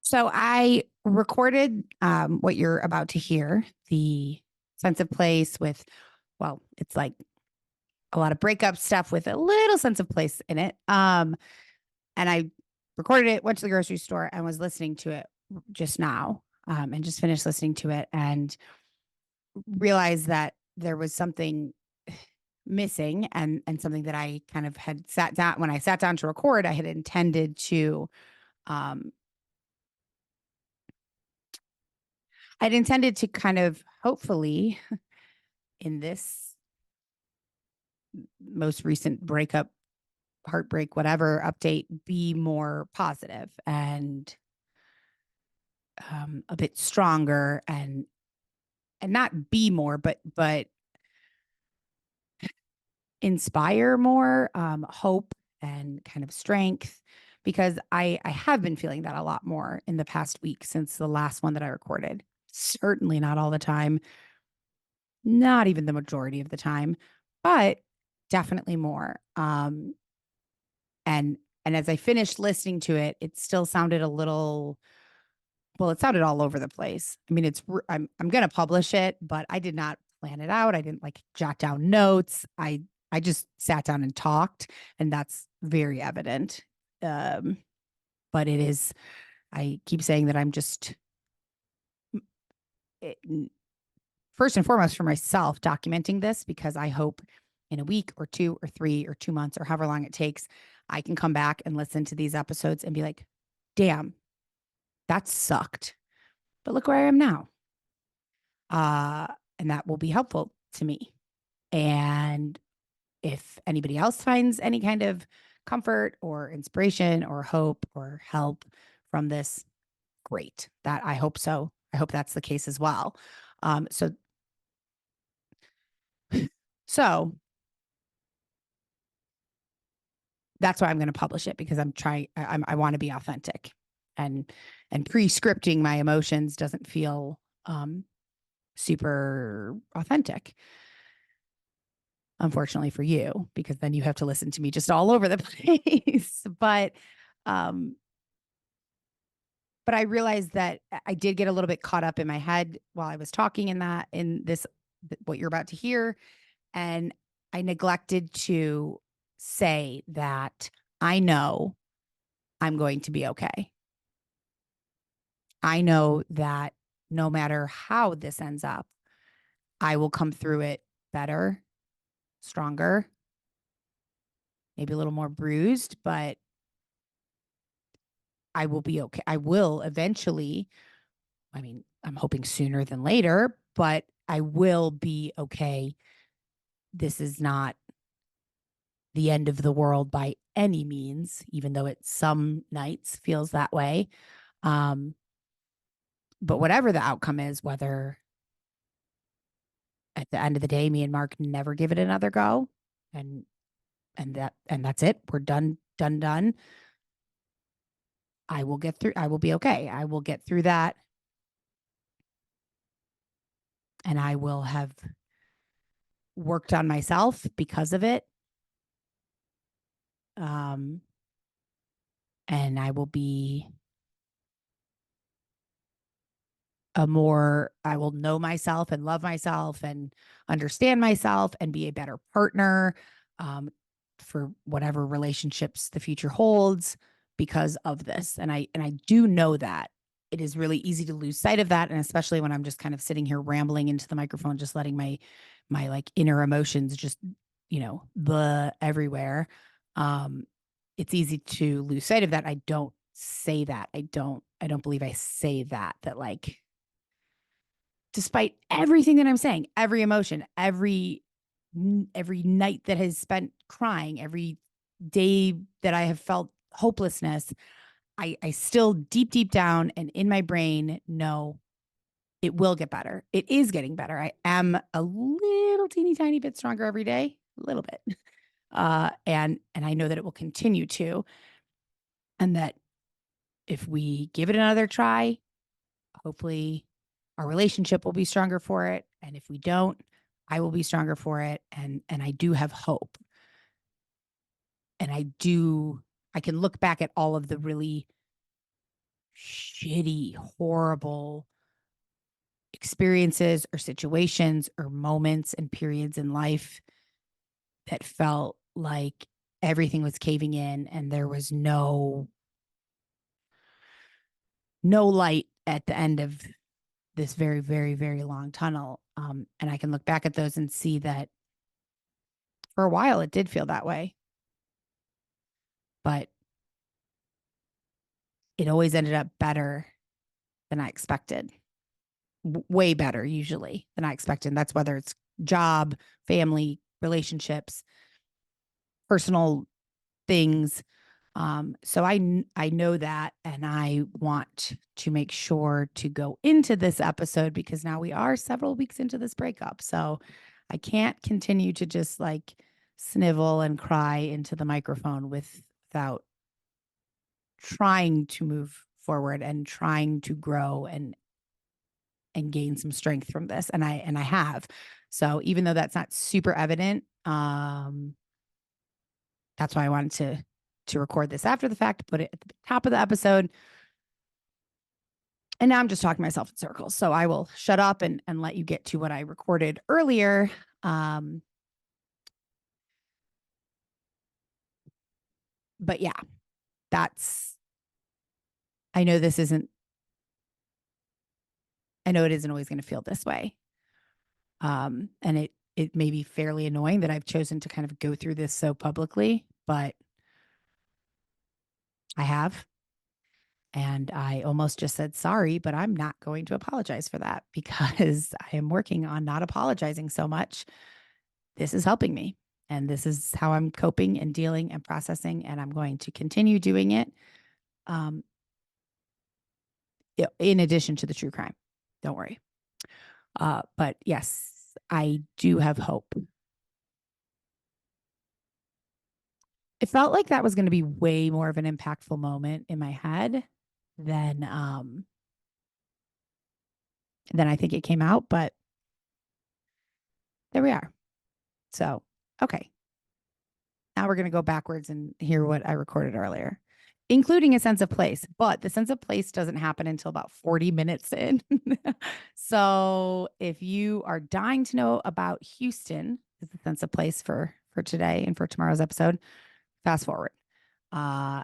So I recorded what you're about to hear, the sense of place with, well, it's like a lot of breakup stuff with a little sense of place in it. And I recorded it, went to the grocery store, and was listening to it just now, and just finished listening to it, and realized that there was something missing, and something that I kind of had sat down when I sat down to record. I had intended to um, I'd intended to kind of hopefully in this most recent breakup, heartbreak, whatever update, be more positive and a bit stronger, and not be more, but inspire more hope and kind of strength, because I have been feeling that a lot more in the past week since the last one that I recorded. Certainly not all the time, not even the majority of the time, but definitely more. And as I finished listening to it, it still sounded a little, well, it sounded all over the place. I mean, I'm going to publish it, but I did not plan it out. I didn't like jot down notes. I just sat down and talked, and that's very evident. Um, but it is, I keep saying that I'm just it, first and foremost for myself documenting this, because I hope in a week or two or three or 2 months or however long it takes, I can come back and listen to these episodes and be like, damn, that sucked. But look where I am now. Uh, and that will be helpful to me. And if anybody else finds any kind of comfort or inspiration or hope or help from this, great. That I hope so. I hope that's the case as well. Um, so, so that's why I'm going to publish it, because I'm trying. I want to be authentic, and pre-scripting my emotions doesn't feel super authentic. Unfortunately for you, because then you have to listen to me just all over the place. Um, but I realized that I did get a little bit caught up in my head while I was talking in this, what you're about to hear. And I neglected to say that I know I'm going to be okay. I know that no matter how this ends up, I will come through it better, stronger, maybe a little more bruised, but I will be okay. I will eventually, I mean, I'm hoping sooner than later, but I will be okay. This is not the end of the world by any means, even though it some nights feels that way. Um, but whatever the outcome is, whether at the end of the day, me and Mark never give it another go, and that's it. We're done. I will get through. I will be okay. I will get through that, and I will have worked on myself because of it. Um, and I will be I will know myself and love myself and understand myself and be a better partner, for whatever relationships the future holds because of this. And I do know that it is really easy to lose sight of that. And especially when I'm just kind of sitting here rambling into the microphone, just letting my like inner emotions just, the everywhere. Um, it's easy to lose sight of that. I don't say that. I don't believe I say that like, despite everything that I'm saying, every emotion, every night that has spent crying, every day that I have felt hopelessness, I still deep down and in my brain know it will get better. It is getting better. I am a little teeny tiny bit stronger every day, a little bit. And I know that it will continue to, and that if we give it another try, hopefully our relationship will be stronger for it. And if we don't, I will be stronger for it. And I do have hope. And I can look back at all of the really shitty, horrible experiences or situations or moments and periods in life that felt like everything was caving in and there was no light at the end of this very, very, very long tunnel. And I can look back at those and see that for a while it did feel that way, but it always ended up better than I expected. Way better usually than I expected. And that's whether it's job, family, relationships, personal things. So I know that, and I want to make sure to go into this episode because now we are several weeks into this breakup. So I can't continue to just like snivel and cry into the microphone without trying to move forward and trying to grow and gain some strength from this. And I have. So even though that's not super evident, that's why I wanted to record this after the fact, put it at the top of the episode. And now I'm just talking myself in circles. So I will shut up and let you get to what I recorded earlier. But yeah, I know it isn't always going to feel this way. And it may be fairly annoying that I've chosen to kind of go through this so publicly, but I have. And I almost just said sorry, but I'm not going to apologize for that because I am working on not apologizing so much. This is helping me. And this is how I'm coping and dealing and processing. And I'm going to continue doing it in addition to the true crime. Don't worry. But yes, I do have hope. It felt like that was going to be way more of an impactful moment in my head than I think it came out, but there we are. So, okay. Now we're going to go backwards and hear what I recorded earlier, including a sense of place. But the sense of place doesn't happen until about 40 minutes in. So if you are dying to know about Houston, is the sense of place for today and for tomorrow's episode, fast forward. Yeah.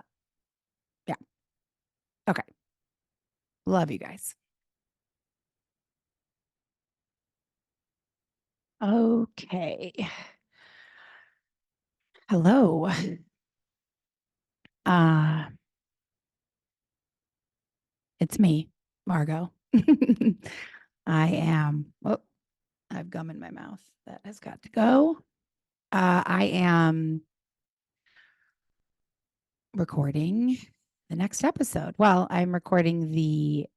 Okay. Love you guys. Okay. Hello. Uh, it's me, Margot. I am, oh, I have gum in my mouth. That has got to go. I am recording the next episode. Well, I'm recording the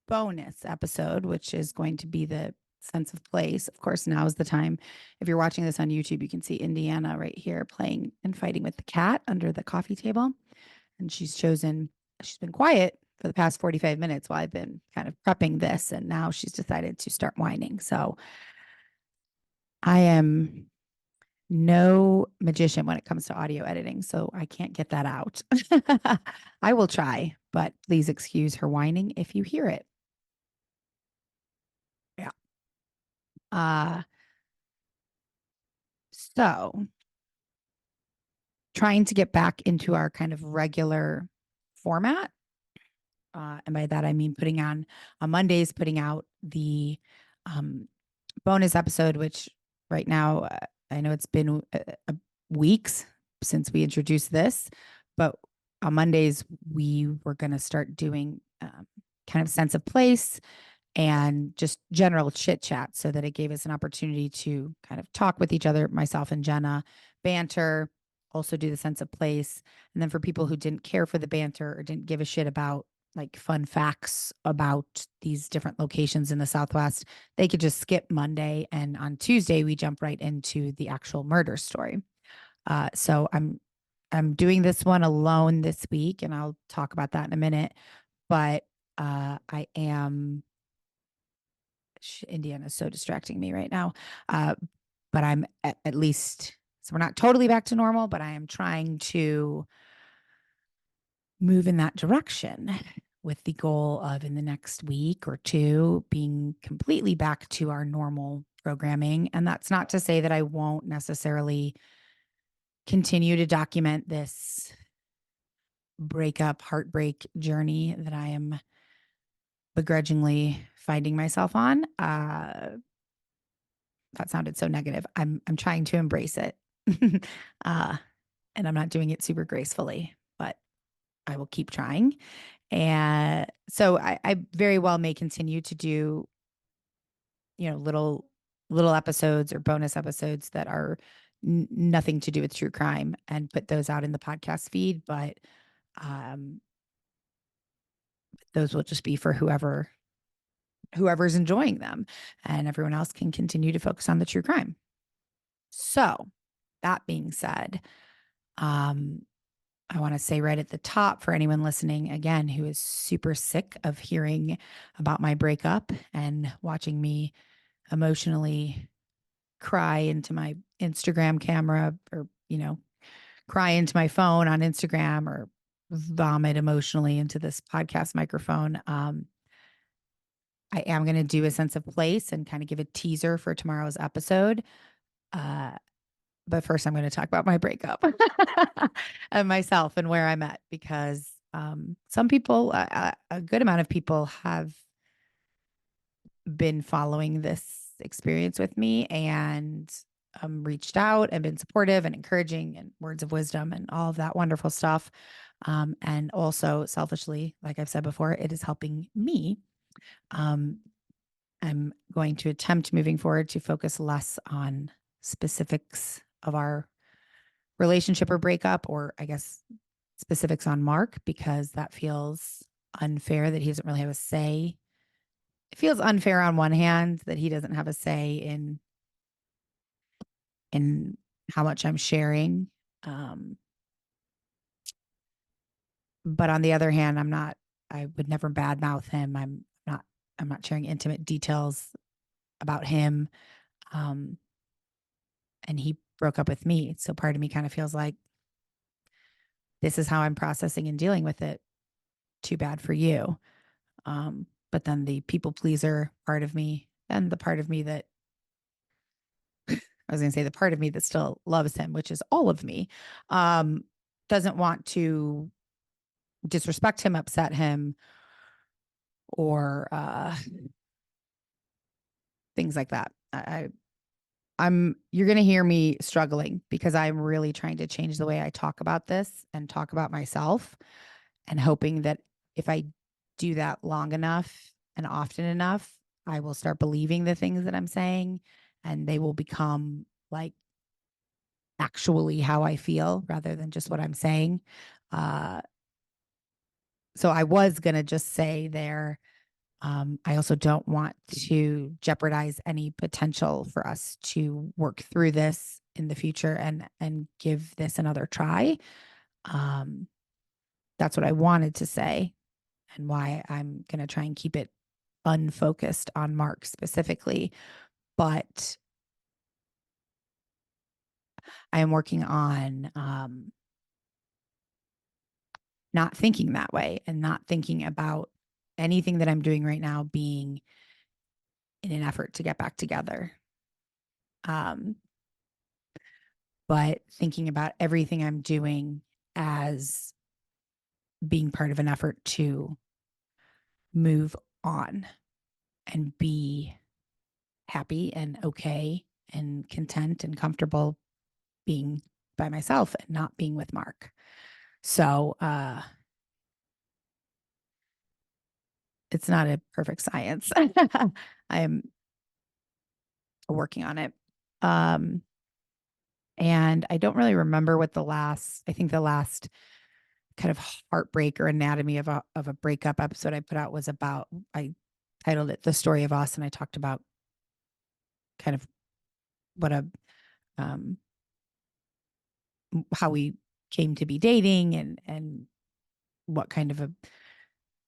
bonus episode, which is going to be the sense of place. Of course, now is the time. If you're watching this on YouTube, you can see Indiana right here playing and fighting with the cat under the coffee table. And she's been quiet for the past 45 minutes while I've been kind of prepping this. And now she's decided to start whining. So I am no magician when it comes to audio editing, so I can't get that out. I will try, but please excuse her whining if you hear it. Yeah. So trying to get back into our kind of regular format. And by that, I mean on Mondays, putting out the bonus episode, which right now, I know it's been weeks since we introduced this, but on Mondays, we were going to start doing kind of sense of place and just general chit chat so that it gave us an opportunity to kind of talk with each other, myself and Jenna, banter, also do the sense of place. And then for people who didn't care for the banter or didn't give a shit about like fun facts about these different locations in the Southwest, they could just skip Monday. And on Tuesday, we jump right into the actual murder story. So I'm doing this one alone this week, and I'll talk about that in a minute. But I am Indiana's so distracting me right now. But I'm at least, so we're not totally back to normal, but I am trying to move in that direction. with the goal of in the next week or two being completely back to our normal programming. And that's not to say that I won't necessarily continue to document this breakup, heartbreak journey that I am begrudgingly finding myself on. That sounded so negative. I'm trying to embrace it. uh, and I'm not doing it super gracefully, but I will keep trying. And so I very well may continue to do, little episodes or bonus episodes that are nothing to do with true crime and put those out in the podcast feed. But um, those will just be for whoever's enjoying them, and everyone else can continue to focus on the true crime. So that being said, I want to say right at the top for anyone listening again who is super sick of hearing about my breakup and watching me emotionally cry into my Instagram camera, or, cry into my phone on Instagram, or vomit emotionally into this podcast microphone. I am going to do a sense of place and kind of give a teaser for tomorrow's episode. Uh, but first, I'm going to talk about my breakup and myself and where I'm at, because some people, a good amount of people, have been following this experience with me and reached out and been supportive and encouraging and words of wisdom and all of that wonderful stuff. And also, selfishly, like I've said before, it is helping me. I'm going to attempt moving forward to focus less on specifics of our relationship or breakup, or I guess specifics on Mark, because that feels unfair that he doesn't really have a say. It feels unfair on one hand that he doesn't have a say in how much I'm sharing. But on the other hand, I would never badmouth him. I'm not sharing intimate details about him. And he broke up with me. So part of me kind of feels like this is how I'm processing and dealing with it. Too bad for you. But then the people pleaser part of me, and the part of me that I was going to say the part of me that still loves him, which is all of me, doesn't want to disrespect him, upset him, or things like that. You're going to hear me struggling because I'm really trying to change the way I talk about this and talk about myself, and hoping that if I do that long enough and often enough, I will start believing the things that I'm saying, and they will become like actually how I feel rather than just what I'm saying. Uh, so I was going to just say there, I also don't want to jeopardize any potential for us to work through this in the future and give this another try. That's what I wanted to say, and why I'm going to try and keep it unfocused on Mark specifically. But I am working on not thinking that way, and not thinking about anything that I'm doing right now being in an effort to get back together. Um, but thinking about everything I'm doing as being part of an effort to move on and be happy and okay and content and comfortable being by myself and not being with Mark. So it's not a perfect science. I am working on it. And I don't really remember what I think the last kind of heartbreak or anatomy of a breakup episode I put out was about. I titled it "The Story of Us," and I talked about kind of what um, how we came to be dating, and what kind of a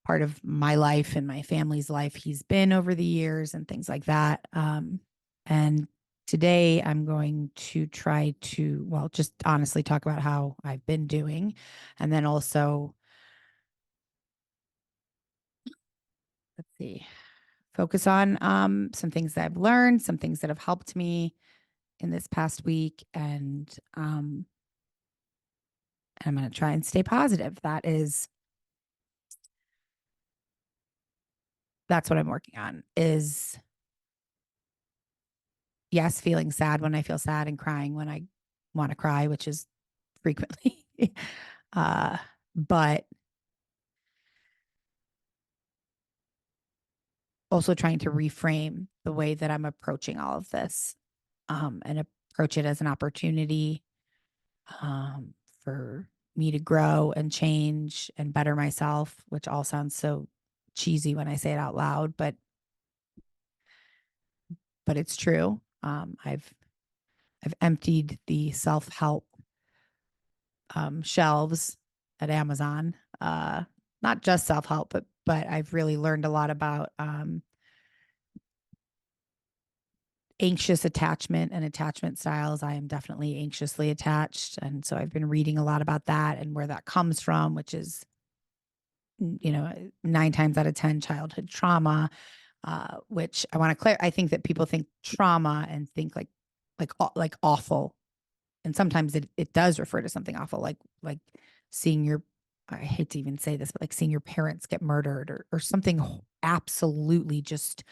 part of my life and my family's life he's been over the years and things like that. And today I'm going to try to, well, just honestly talk about how I've been doing, and then also let's see, focus on some things that I've learned, some things that have helped me in this past week, and I'm going to try and stay positive. That's what I'm working on is, yes, feeling sad when I feel sad and crying when I want to cry, which is frequently. uh, but also trying to reframe the way that I'm approaching all of this, and approach it as an opportunity, um, for me to grow and change and better myself, which all sounds so cheesy when I say it out loud, but it's true. I've emptied the self-help shelves at Amazon. Not just self-help, but I've really learned a lot about anxious attachment and attachment styles. I am definitely anxiously attached. And so I've been reading a lot about that and where that comes from, which is, 9 times out of 10 childhood trauma, which I want to clear. I think that people think trauma and think like awful. And sometimes it does refer to something awful, like seeing your, I hate to even say this, but like seeing your parents get murdered, or something absolutely just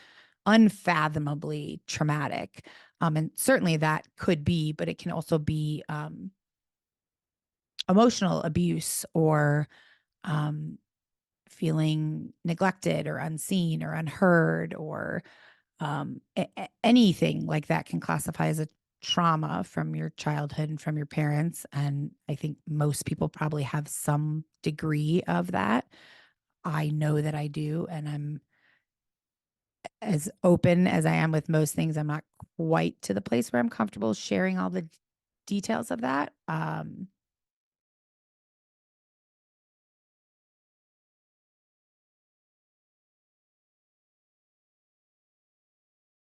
unfathomably traumatic. And certainly that could be, but it can also be emotional abuse, or um, feeling neglected or unseen or unheard, or anything like that can classify as a trauma from your childhood and from your parents. And I think most people probably have some degree of that. I know that I do. And I'm as open as I am with most things. I'm not quite to the place where I'm comfortable sharing all the details of that.